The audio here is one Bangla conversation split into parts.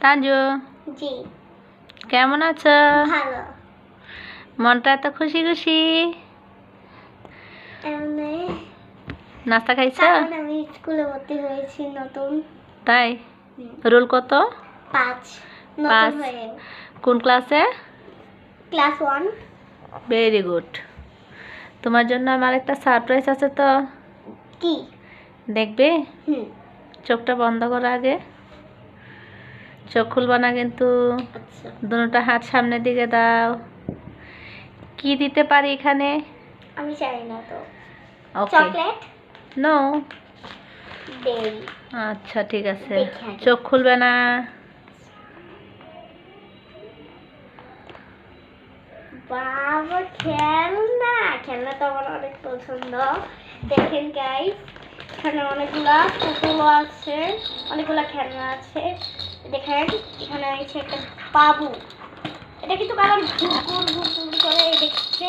তানজু, জি কেমন আছো? ভালো। মনটা এত খুশি খুশি। নাস্তা খাইছো? কারণ আমি স্কুলে ভর্তি হয়েছি নতুন। তাই? রোল কত? 5 নতুন 5। হয়ে কোন ক্লাসে? ক্লাস 1। Very good. তোমার জন্য আমার একটা সারপ্রাইজ আছে তো। কি? দেখবে? হুম। চোখটা বন্ধ করো আগে। চোখ খুলবা না কিন্তু। আচ্ছা। দুটো হাত সামনের দিকে দাও। কি দিতে পারি এখানে? আমি জানি না তো। ওকে। চকলেট? নো। ডেরি। আচ্ছা ঠিক আছে। দেখি আগে। চোখ খুলবে না। বাবা খেলনা, খেলনা তো আমার অনেক পছন্দ। দেখেন গাইস, এখানে অনেকগুলা পুতুল আছে, অনেকগুলা খেলনা আছে। দেখেন এখানে আছে একটা বাবু। এটা কিন্তু কারণ ঘুরঘুর করে দেখছে।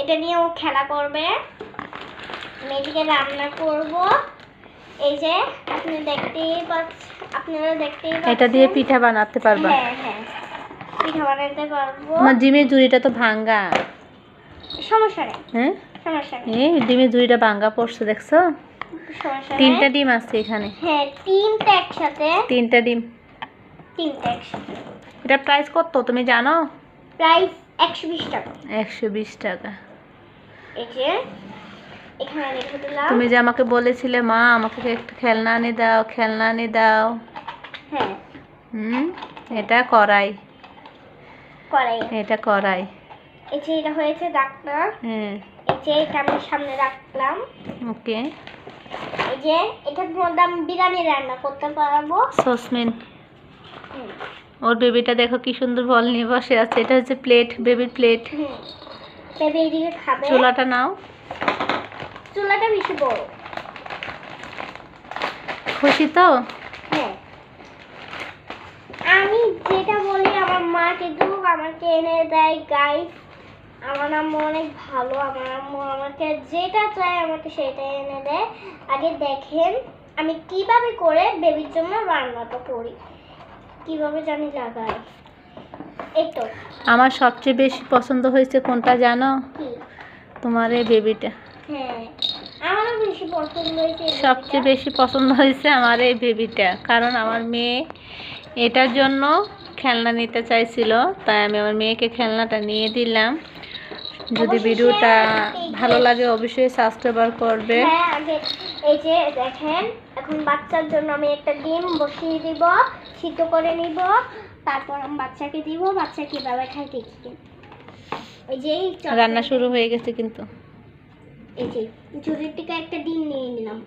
এটা নিয়ে ও খেলা করবে। আমি এদিকে রান্না করব। এই যে আপনি দেখতেই পাচ্ছেন, আপনারা দেখতেই পাচ্ছেন। এটা দিয়ে পিঠা বানাতে পারবা? হ্যাঁ হ্যাঁ, পিঠা বানাতে পারবো। তোমার ডিমের ঝুড়িটা তো ভাঙ্গা। সমস্যা নেই। হ্যাঁ, সমস্যা নেই। এই ডিমের ঝুড়িটা ভাঙ্গা পড়ছে দেখছো? সমস্যা নেই। 3টা ডিম আছে এখানে। হ্যাঁ, 3টা একসাথে। 3টা ডিম। 3টা একসাথে। এটা প্রাইস কত তুমি জানো? প্রাইস 120 টাকা। 120 টাকা। এই যে এখানে রেখে দিলাম। তুমি যে আমাকে বলেছিলে মা আমাকে একটা খেলনা এনে দাও, খেলনা এনে দাও। হ্যাঁ। এটা কড়াই। কড়াই। এটা কড়াই। এই যে এটা হয়েছে ডাকনা। হ্যাঁ। এই যে এটা আমি সামনে রাখলাম। ওকে। এই যে এটার মধ্যে আমি বিরিয়ানি রান্না করতে পারবো। সসমিন। ওর বেবিটা দেখো কি সুন্দর বল নিয়ে বসে আছে। এটা হচ্ছে প্লেট, বেবির প্লেট। বেবি এদিকে খাবে। চুলাটা নাও। চুলাটা বেশি বড়। খুশি তো? হ্যাঁ। আমি যেটা বলি আমার মা কিন্তু আমাকে এনে দেয় গাইস। আমার আম্মু অনেক ভালো। আমার আম্মু আমাকে যেটা চায় আমাকে সেটা এনে দেয়। আগে দেখেন আমি কিভাবে করে বেবির জন্য রান্নাটা করি, কিভাবে জানি লাগাই। এই তো। আমার সবচেয়ে বেশি পছন্দ হয়েছে কোনটা জানো? কি? তোমার এই বেবিটা। হ্যাঁ, আমারও বেশি পছন্দ হয়েছে। সবচেয়ে বেশি পছন্দ হয়েছে আমার এই বেবিটা, কারণ আমার মেয়ে এটার জন্য খেলনা নিতে চাইছিল, তাই আমি আমার মেয়েকে খেলনাটা নিয়ে দিলাম। যদি ভিডিওটা ভালো লাগে অবশ্যই সাবস্ক্রাইব করবে। হ্যাঁ, আগে এই যে দেখেন এখন বাচ্চার জন্য আমি একটা ডিম বসিয়ে দিব, সিদ্ধ করে নিব, তারপর আমি বাচ্চাকে দিব। বাচ্চা কিভাবে খায় দেখি। এই যে রান্না শুরু হয়ে গেছে কিন্তু। এই যে ঝুড়ির থেকে একটা ডিম নিয়ে নিলাম,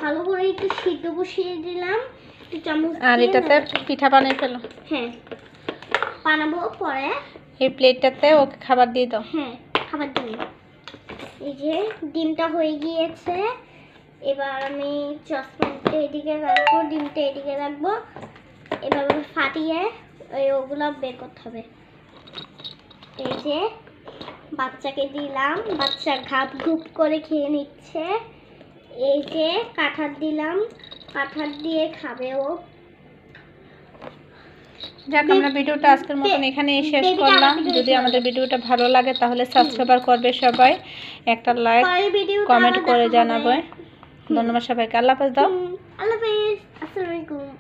ভালো করে একটু সিদ্ধ বসিয়ে দিলাম, একটু চামচ আর এটাতে পিঠা বানিয়ে ফেলো। হ্যাঁ, বানাবো পরে। এই প্লেটটাতে ওকে খাবার দিয়ে দাও। হ্যাঁ, খাবার দিই। এই যে ডিমটা হয়ে গিয়েছে। এবার আমি চসপ্যানটা এদিকে রাখবো, ডিমটা এদিকে রাখবো। এভাবে ফাটিয়ে ওগুলো বের করতে হবে। এই যে বাচ্চাকে দিলাম, বাচ্চা ঘাপ ঘুপ করে খেয়ে নিচ্ছে। এই যে কাঁঠাল দিলাম, কাঁঠাল দিয়ে খাবে ও। যাক, আমরা ভিডিওটা আজকের মতন এখানেই শেষ করলাম। যদি আমাদের ভিডিওটা ভালো লাগে তাহলে সাবস্ক্রাইব করবে সবাই, একটা লাইক কমেন্ট করে জানাবে। ধন্যবাদ সবাইকে। আল্লাহ হাফেজ দাও। আল্লাহ হাফেজ। আসসালামু আলাইকুম।